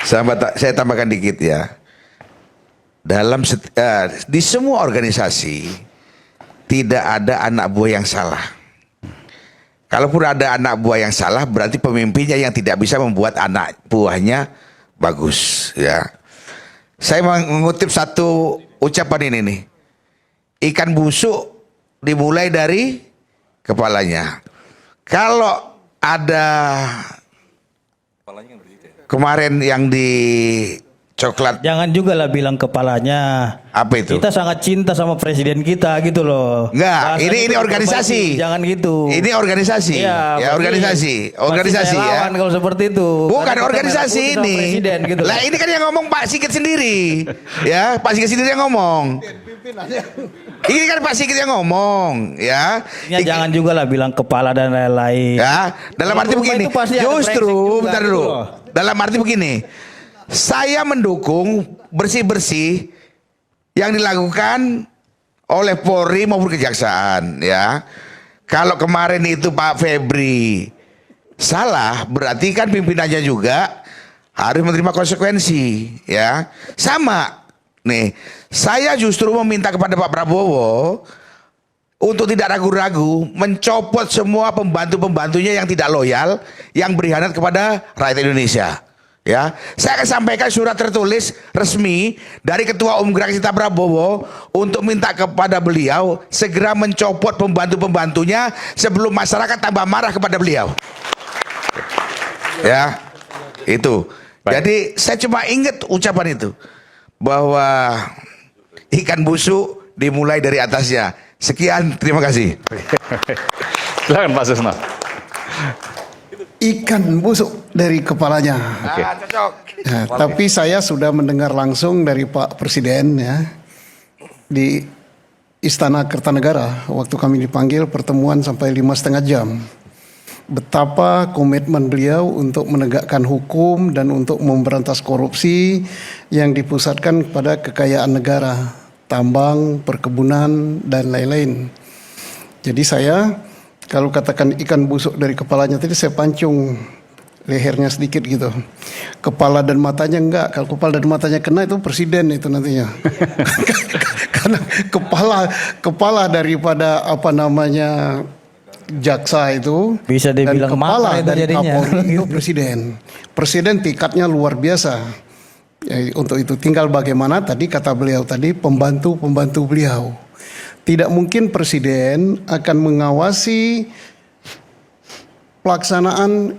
Saya tambahkan dikit ya. Di semua organisasi tidak ada anak buah yang salah. Kalaupun ada anak buah yang salah, berarti pemimpinnya yang tidak bisa membuat anak buahnya bagus. Ya, saya mengutip satu ucapan ini nih. Ikan busuk dimulai dari kepalanya. Kalau ada kemarin yang di coklat, jangan juga lah bilang kepalanya. apa itu? Kita sangat cinta sama presiden kita gitu loh. Enggak, ini organisasi. Jangan gitu. Ini organisasi. Iya, Ya, organisasi ya. Kalau seperti itu. Bukan Karena kita organisasi merah putih sama ini. presiden, gitu Lah ini kan yang ngomong Pak Sigit sendiri. Ya, Pak Sigit sendiri yang ngomong. Ini kan Pak Sigit yang ngomong, ya. Jangan juga lah bilang kepala dan lain-lain. Ya, dalam arti Rumah begini. itu pasti ada brengsek Justru, juga, bentar gitu dulu. loh. Dalam arti begini. Saya mendukung bersih-bersih yang dilakukan oleh Polri maupun Kejaksaan, ya. Kalau kemarin itu Pak Febri salah, berarti kan pimpinannya juga harus menerima konsekuensi, ya. Sama. Nih, saya justru meminta kepada Pak Prabowo untuk tidak ragu-ragu mencopot semua pembantu-pembantunya yang tidak loyal, yang berkhianat kepada rakyat Indonesia. Ya, saya akan sampaikan surat tertulis resmi dari Ketua Umum Gerak Cinta Prabowo untuk minta kepada beliau segera mencopot pembantu-pembantunya sebelum masyarakat tambah marah kepada beliau. Ya, itu. Baik. Jadi saya cuma ingat ucapan itu bahwa ikan busuk dimulai dari atasnya. Sekian, terima kasih. Silakan Pak Susno. Ikan busuk dari kepalanya. Oke. Cocok. Nah, tapi saya sudah mendengar langsung dari Pak Presiden ya di Istana Kertanegara waktu kami dipanggil pertemuan sampai 5,5 jam. Betapa komitmen beliau untuk menegakkan hukum dan untuk memberantas korupsi yang dipusatkan kepada kekayaan negara, tambang, perkebunan dan lain-lain. Jadi saya kalau katakan ikan busuk dari kepalanya tadi saya pancung lehernya sedikit gitu. Kepala dan matanya enggak. Kalau kepala dan matanya kena itu presiden itu nantinya. Karena kepala daripada apa namanya jaksa itu Bisa dan dibilang kepala makar itu dari jadinya. Kapolri itu presiden. Presiden tingkatnya luar biasa. Ya, untuk itu tinggal bagaimana tadi kata beliau tadi pembantu-pembantu beliau. Tidak mungkin presiden akan mengawasi pelaksanaan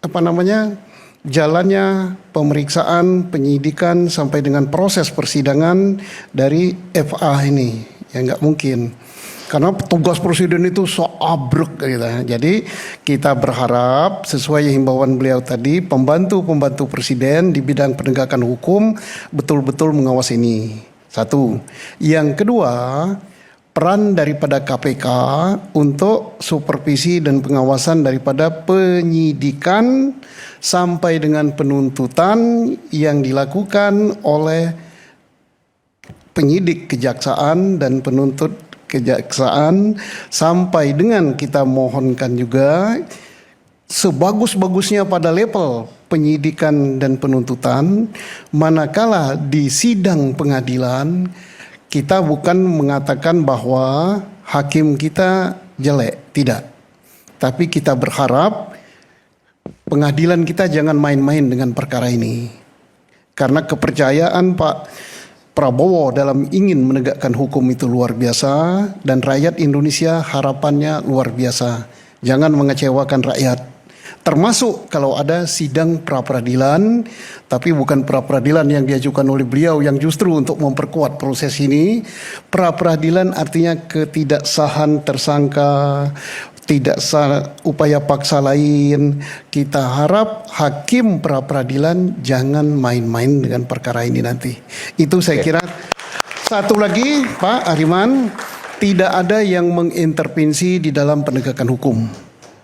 apa namanya jalannya pemeriksaan, penyidikan sampai dengan proses persidangan dari FA ini. Ya nggak mungkin. Karena tugas presiden itu so abrek gitu. Jadi kita berharap sesuai himbauan beliau tadi pembantu-pembantu presiden di bidang penegakan hukum betul-betul mengawasi ini. Satu. Yang kedua, peran daripada KPK untuk supervisi dan pengawasan daripada penyidikan sampai dengan penuntutan yang dilakukan oleh penyidik kejaksaan dan penuntut kejaksaan sampai dengan kita mohonkan juga sebagus-bagusnya pada level penyidikan dan penuntutan, manakala di sidang pengadilan kita bukan mengatakan bahwa hakim kita jelek, tidak. Tapi kita berharap pengadilan kita jangan main-main dengan perkara ini. Karena kepercayaan Pak Prabowo dalam ingin menegakkan hukum itu luar biasa dan rakyat Indonesia harapannya luar biasa. Jangan mengecewakan rakyat. Termasuk kalau ada sidang pra-peradilan, tapi bukan pra-peradilan yang diajukan oleh beliau yang justru untuk memperkuat proses ini. Pra-peradilan artinya ketidaksahan tersangka, tidak sah upaya paksa lain. Kita harap hakim pra-peradilan jangan main-main dengan perkara ini nanti. Itu saya kira. Satu lagi Pak Ariman, tidak ada yang mengintervensi di dalam penegakan hukum.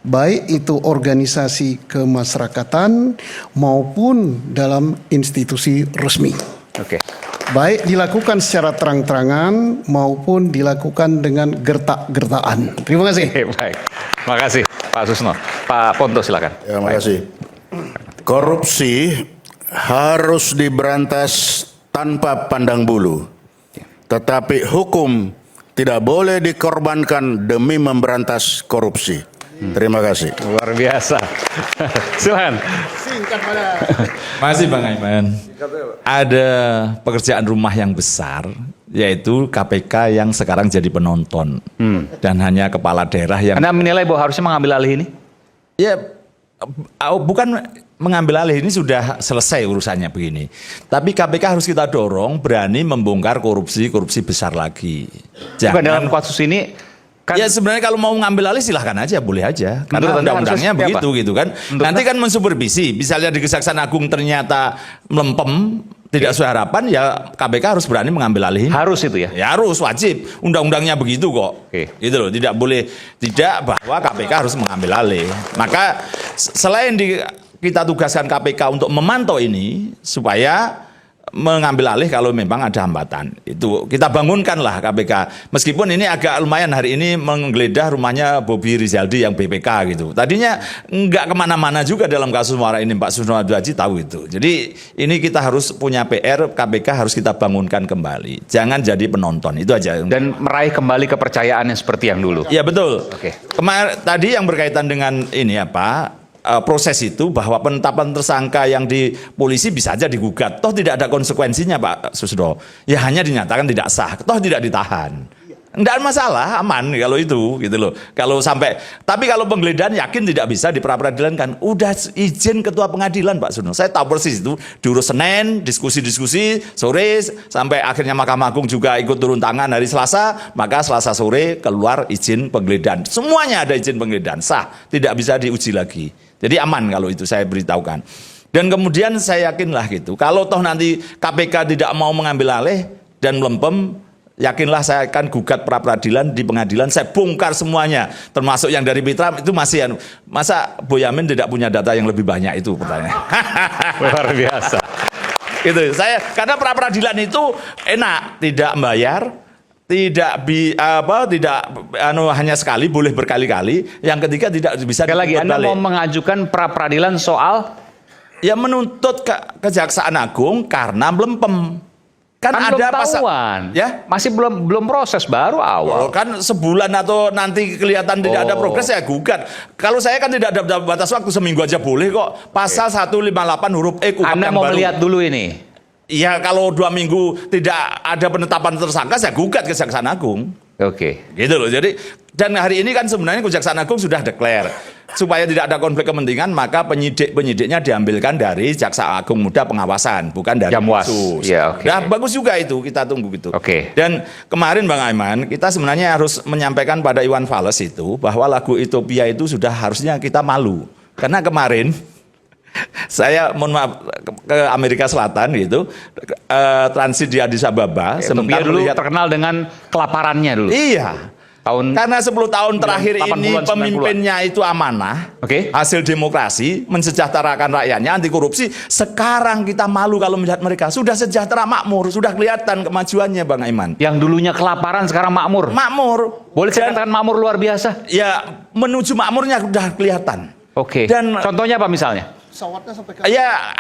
Baik itu organisasi kemasyarakatan maupun dalam institusi resmi. Oke. Baik dilakukan secara terang-terangan maupun dilakukan dengan gertak-gertaan. Terima kasih. Oke, baik. Terima kasih Pak Susno. Pak Ponto silakan. Ya, terima kasih. Korupsi harus diberantas tanpa pandang bulu. Tetapi hukum tidak boleh dikorbankan demi memberantas korupsi. Terima kasih. Luar biasa. Silakan. Masih Bang Aiman. Ada pekerjaan rumah yang besar, yaitu KPK yang sekarang jadi penonton. Dan hanya kepala daerah yang... Anda menilai bahwa harusnya mengambil alih ini? Ya, bukan mengambil alih, ini sudah selesai urusannya begini. Tapi KPK harus kita dorong berani membongkar korupsi besar lagi. Bukan dalam kasus ini kan, ya sebenarnya kalau mau ngambil alih silahkan aja, boleh aja. Karena Anda undang-undangnya harus begitu gitu kan. Nanti kan mensupervisi. Misalnya di Kejaksaan Agung ternyata melempem, tidak sesuai harapan, ya KPK harus berani mengambil alih. harus itu ya? Ya harus, wajib. Undang-undangnya begitu kok. Gitu loh, tidak boleh tidak bahwa KPK harus mengambil alih. Maka selain kita tugaskan KPK untuk memantau ini supaya mengambil alih kalau memang ada hambatan. Itu kita bangunkanlah KPK. Meskipun ini agak lumayan hari ini menggeledah rumahnya Bobi Rizaldi yang BPK gitu. Tadinya nggak kemana-mana juga dalam kasus Muara ini, Pak Susno Abdul Haji tahu itu. Jadi ini kita harus punya PR, KPK harus kita bangunkan kembali. Jangan jadi penonton, itu aja. Dan meraih kembali kepercayaannya seperti yang dulu. Iya betul. Oke. Tadi yang berkaitan dengan ini apa? Proses itu bahwa penetapan tersangka yang di polisi bisa aja digugat, toh tidak ada konsekuensinya Pak Susno, ya hanya dinyatakan tidak sah, toh tidak ditahan, nggak ada masalah, aman kalau itu gitu loh. Kalau sampai, tapi kalau penggeledahan yakin tidak bisa di pra-peradilan kan, udah izin ketua pengadilan Pak Susno, saya tahu persis itu, diurus Senin, diskusi sore, sampai akhirnya Mahkamah Agung juga ikut turun tangan hari Selasa, maka Selasa sore keluar izin penggeledahan, semuanya ada izin penggeledahan, sah, tidak bisa diuji lagi. Jadi aman kalau itu saya beritahukan. Dan kemudian saya yakinlah gitu. Kalau toh nanti KPK tidak mau mengambil alih dan melempem, yakinlah saya akan gugat pra peradilan di pengadilan. Saya bongkar semuanya, termasuk yang dari Mitra itu masih. Masa Boyamin tidak punya data yang lebih banyak itu pertanyaan. Luar biasa. Gitu. Karena pra peradilan itu enak, tidak membayar. Tidak hanya sekali, boleh berkali-kali. Yang ketiga tidak bisa Sekali lagi, Anda balik. mau mengajukan pra peradilan soal ya menuntut Kejaksaan Agung karena melempem. Kan ada belum pasal tahuan. ya, Masih belum proses, baru awal. kan sebulan atau nanti kelihatan tidak ada progres ya gugat. Kalau saya kan tidak ada batas waktu, seminggu aja boleh kok. Pasal 158 huruf E KUHP Anda yang mau baru. melihat dulu ini. Iya, kalau 2 minggu tidak ada penetapan tersangka, saya gugat ke Kejaksaan Agung. Oke. Gitu loh. Jadi, dan hari ini kan sebenarnya Kejaksaan Agung sudah declare supaya tidak ada konflik kepentingan, maka penyidiknya diambilkan dari Jaksa Agung Muda Pengawasan, bukan dari Jamwas. Khusus. Ya, oke. Nah, bagus juga itu, kita tunggu gitu. Oke. Dan kemarin Bang Aiman, kita sebenarnya harus menyampaikan pada Iwan Fals itu bahwa lagu Utopia itu sudah harusnya kita malu. Karena kemarin saya mohon maaf ke Amerika Selatan gitu, transit di Addis Ababa, Sementara dulu terkenal dengan kelaparannya dulu. Iya. Karena 10 tahun terakhir ini 80-an, 90-an. pemimpinnya itu amanah, Oke. hasil demokrasi, mensejahterakan rakyatnya, anti korupsi. Sekarang kita malu kalau melihat mereka sudah sejahtera, makmur, sudah kelihatan kemajuannya Bang Aiman. Yang dulunya kelaparan sekarang makmur. Makmur. Boleh saya katakan makmur luar biasa? Ya, menuju makmurnya sudah kelihatan. Oke. Dan contohnya apa misalnya? Pesawatnya sampai ke ya,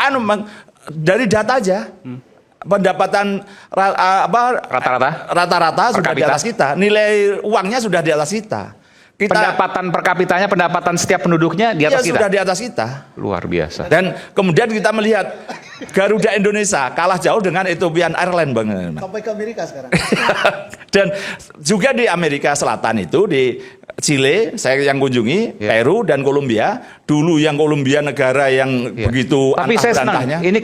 dari data aja. Pendapatan rata-rata sudah di atas kita. Nilai uangnya sudah di atas kita. Pendapatan per kapitanya, pendapatan setiap penduduknya di atas kita. Sudah di atas kita. Luar biasa. Dan kemudian kita melihat Garuda Indonesia kalah jauh dengan Ethiopian Airlines Bang. sampai ke Amerika sekarang. Dan juga di Amerika Selatan itu di Chile saya yang kunjungi, Peru dan Kolombia. Dulu yang Kolombia negara yang begitu Tapi saya senang, antah-berantahnya. ini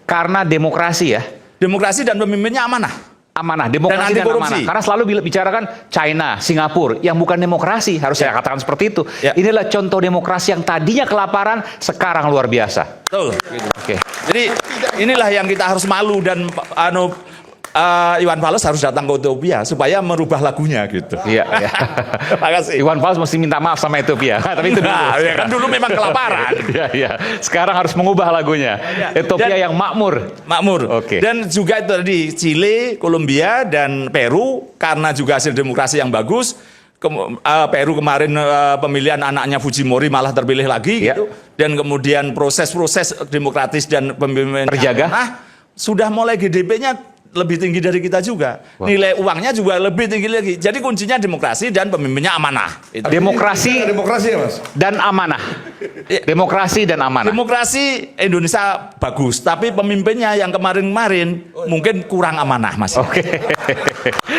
karena demokrasi ya. Demokrasi dan pemimpinnya amanah. Amanah, demokrasi anti dan korupsi. amanah. Karena selalu bicarakan China, Singapura, yang bukan demokrasi, harus saya katakan seperti itu. Ya. Inilah contoh demokrasi yang tadinya kelaparan, sekarang luar biasa. Betul. Oke. Jadi inilah yang kita harus malu dan Iwan Fals harus datang ke Utopia supaya merubah lagunya gitu. Iya, iya. Makasih. Iwan Fals mesti minta maaf sama Ethiopia. Tapi itu dulu. Nah, ya kan dulu memang kelaparan. Iya, iya. Sekarang harus mengubah lagunya. Ethiopia yang makmur. Makmur. Oke. Dan juga itu tadi Chile, Kolombia dan Peru karena juga hasil demokrasi yang bagus, Peru kemarin pemilihan anaknya Fujimori malah terpilih lagi Ya. gitu, dan kemudian proses-proses demokratis dan pemimpinan Terjaga. sudah mulai GDP-nya lebih tinggi dari kita juga, nilai uangnya juga lebih tinggi lagi. Jadi kuncinya demokrasi dan pemimpinnya amanah. Itu. Demokrasi Demokrasi ya Mas. dan amanah. Demokrasi dan amanah. Demokrasi Indonesia bagus, tapi pemimpinnya yang kemarin-kemarin mungkin kurang amanah, Mas. Oke.